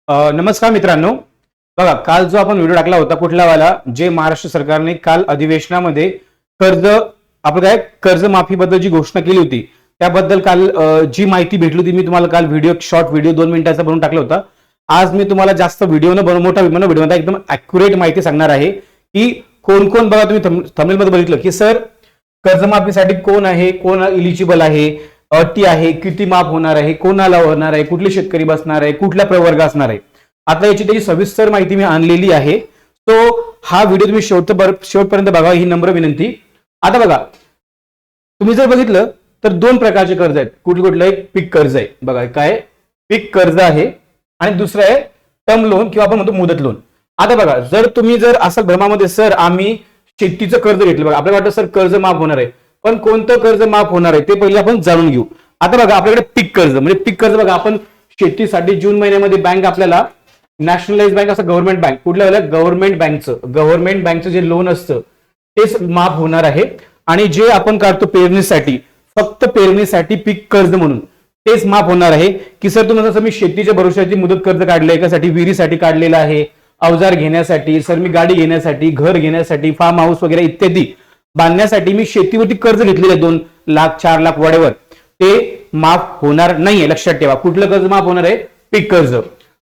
नमस्कार मित्रांनो, बघा काल जो आपण व्हिडिओ टाकला होता कुठलावाला, जे महाराष्ट्र सरकारने काल अधिवेशनामध्ये कर्ज आपण काय कर्जमाफीबद्दल जी घोषणा केली होती त्याबद्दल काल जी माहिती भेटली होती, मी तुम्हाला काल व्हिडिओ शॉर्ट व्हिडिओ 2 मिनिटाचा बनवून टाकला होता. आज मी तुम्हाला जास्त व्हिडिओ न बनवून मोठा व्हिडिओ एकदम ॲक्युरेट माहिती सांगणार आहे की कोण कोण, बघा तुम्ही थंबनेलमध्ये बघितलं की सर कर्जमाफीसाठी कोण आहे, कोण इलिजिबल आहे, अटी आहे, किती माफ होणार आहे, कोणाला होणार आहे, कुठले शेतकरी बसणार आहे, कुठल्या प्रवर्ग असणार आहे. आता याची त्याची सविस्तर माहिती मी आणलेली आहे. तो हा व्हिडिओ तुम्ही शेवटपर्यंत बघा, ही नम्र विनंती. आता बघा, तुम्ही जर बघितलं तर दोन प्रकारचे कर्ज आहेत. कुठलं एक पीक कर्ज आहे, बघा काय पीक कर्ज आहे, आणि दुसरं आहे टर्म लोन किंवा आपण म्हणतो मुदत लोन. आता बघा, जर तुम्ही असाल भ्रमामध्ये सर आम्ही शेतीचं कर्ज घेतलं, बघा आपल्याला वाटतं सर कर्ज माफ होणार आहे, पण कोणतं कर्ज माफ होणार आहे ते पहिले आपण जाणून घेऊ. आता बघा आपल्याकडे पीक कर्ज म्हणजे पीक कर्ज, बघा आपण शेतीसाठी जून महिन्यामध्ये बँक आपल्याला नॅशनलाइज बँक असं गव्हर्नमेंट बँक कुठल्या गव्हर्नमेंट बँकचं जे लोन असतं तेच माफ होणार आहे. आणि जे आपण काढतो पेरणीसाठी, फक्त पेरणीसाठी पीक कर्ज म्हणून तेच माफ होणार आहे. की सर तुम्ही जसं मी शेतीच्या भरोश्याची मुदत कर्ज काढले, एकासाठी विहिरीसाठी काढलेलं आहे, अवजार घेण्यासाठी, सर मी गाडी घेण्यासाठी, घर घेण्यासाठी, फार्म हाऊस वगैरे इत्यादी बांधण्यासाठी मी शेतीवरती कर्ज घेतलेले 2 लाख 4 लाख वडेवर, ते माफ होणार नाहीये. लक्षात ठेवा, कुठलं कर्ज माफ होणार आहे? पीक कर्ज.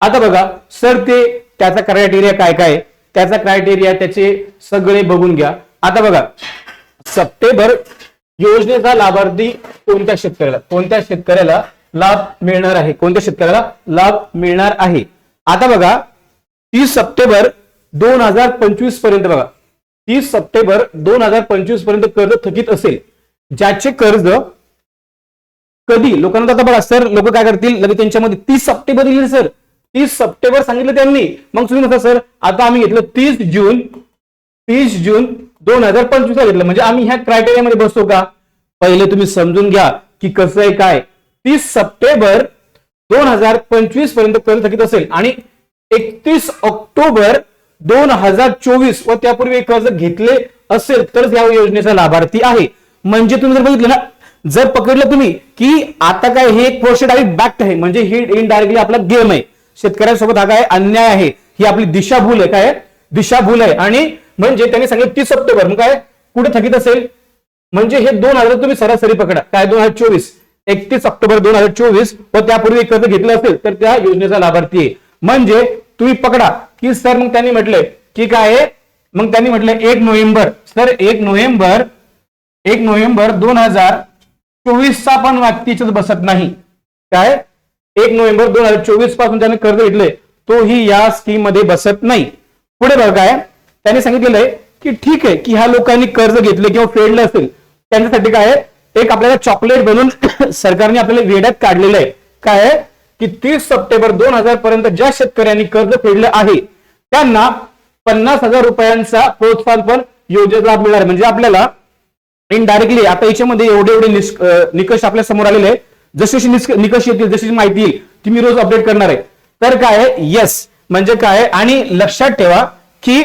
आता बघा सर त्याचा क्रायटेरिया काय काय, त्याचा क्रायटेरिया त्याचे सगळे बघून घ्या. आता बघा, सप्टेंबर योजनेचा लाभार्थी कोणत्या शेतकऱ्याला लाभ मिळणार आहे, कोणत्या शेतकऱ्याला लाभ मिळणार आहे. आता बघा 30 सप्टेंबर 2025 पर्यंत, बघा 30 सप्टेंबर 2025 पर्यंत कर्ज थकीत असेल, ज्याचे कर्ज कधी लोकांना, आता बघा सर लोक काय करतील, लगेच त्यांच्यामध्ये 30 सप्टेंबर दिले, सर 30 सप्टेंबर सांगितलं त्यांनी, मग तुम्ही म्हणता सर आता आम्ही घेतलं 30 जून 2025 घेतलं, म्हणजे आम्ही ह्या क्रायटेरियामध्ये बसतो का? पहिले तुम्ही समजून घ्या की कसं आहे काय. 30 सप्टेंबर 2025 पर्यंत कर्ज थकीत असेल आणि 31 ऑक्टोबर 2024 व त्यापूर्वी कर्ज घेतले असेल तर या योजनेचा लाभार्थी आहे. म्हणजे तुम्ही जर बघितलं ना, जर पकडलं तुम्ही की आता काय हे एक प्रोसेस डायरेक्ट बॅक्ट आहे, म्हणजे ही इनडायरेक्टली आपला गेम आहे, शेतकऱ्यांसोबत हा काय अन्याय आहे, ही आपली दिशाभूल आहे. काय दिशाभूल आहे. आणि म्हणजे त्यांनी सांगितलं 30 सप्टेंबर, मग काय कुठे थकीत असेल, म्हणजे हे 2000 तुम्ही सरासरी पकडा, काय 2024 31 ऑक्टोबर 2024 व त्यापूर्वी कर्ज घेतलं असेल तर त्या योजनेचा लाभार्थी आहे. म्हणजे तुम्ही पकडा की सर मग त्यांनी म्हटलंय की काय आहे, मग त्यांनी म्हटलंय 1 नोव्हेंबर, सर 1 नोव्हेंबर 2024 चा पण व्यक्तीच बसत नाही. काय 1 नोव्हेंबर 2024 पासून ज्याने कर्ज घेतले तोही या स्कीम मध्ये बसत नाही. पुढे बघा काय त्यांनी सांगितलेलं आहे की ठीक आहे की ह्या लोकांनी कर्ज घेतले किंवा फेडलं असेल, त्यांच्यासाठी काय एक आपल्याला चॉकलेट बनवून सरकारने आपल्याला वेड्यात काढलेलं आहे. काय की 30 सप्टेंबर 2000 पर्यंत ज्या शेतकऱ्यांनी कर्ज फेडलं आहे त्यांना 50,000 रुपयांचा प्रोत्साहन योजनेचा लाभ मिळणार. म्हणजे आपल्याला इनडायरेक्टली आता याच्यामध्ये एवढे निकष आपल्या समोर आलेले आहे. जशी निकष येतील, जशी माहिती येईल ती मी रोज अपडेट करणार आहे. तर काय येस म्हणजे काय, आणि लक्षात ठेवा की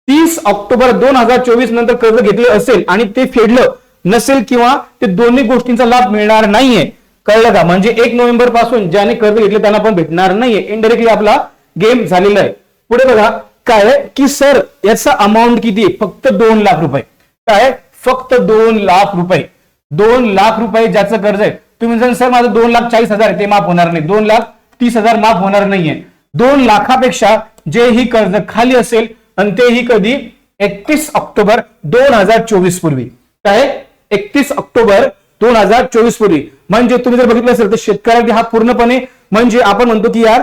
30 ऑक्टोबर 2024 नंतर कर्ज घेतले असेल आणि ते फेडलं नसेल किंवा ते दोन्ही गोष्टींचा लाभ मिळणार नाहीये. कळलं का? म्हणजे 1 नोव्हेंबर पासून ज्याने कर्ज घेतले त्यांना पण भेटणार नाहीये. इनडायरेक्टली आपला गेम झालेला आहे. पुढे बघा काय की सर याचा अमाऊंट किती आहे? फक्त 2 लाख रुपये. काय फक्त 2 लाख रुपये. 2 लाख रुपये ज्याचं कर्ज आहे. तुम्ही जर सर माझं 2,40,000 ते माफ होणार नाही, 2,30,000 माफ होणार नाहीये. 2 लाखापेक्षा जे ही कर्ज खाली असेल आणि तेही कधी 31 ऑक्टोबर 2024 पूर्वी. काय 31 ऑक्टोबर 2024 पूर्वी. म्हणजे तुम्ही जर बघितलं असेल तर शेतकऱ्यांनी हा पूर्णपणे, म्हणजे आपण म्हणतो की यार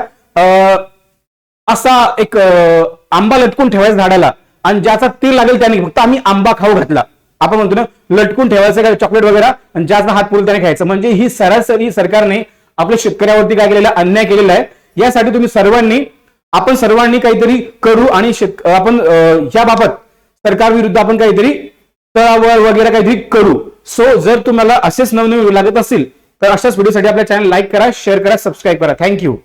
असा एक आंबा लटकून ठेवायचा झाडाला आणि ज्याचा तीर लागेल त्याने फक्त आम्ही आंबा खाऊ घातला. आपण म्हणतो ना लटकून ठेवायचं काय चॉकलेट वगैरे, आणि ज्याचा हात पुरला त्याने खायचं. म्हणजे ही सरासरी सरकारने आपल्या शेतकऱ्यावरती काय केलेला, अन्याय केलेला आहे. यासाठी तुम्ही आपण सर्वांनी काहीतरी करू आणि आपण याबाबत सरकारविरुद्ध आपण काहीतरी तळावर वगैरे काहीतरी करू. सो जर तुम्हाला असेच नवनवीन लागत असतील तर अशाच व्हिडिओसाठी आपल्या चॅनल लाईक करा, शेअर करा, सबस्क्राईब करा. थँक्यू.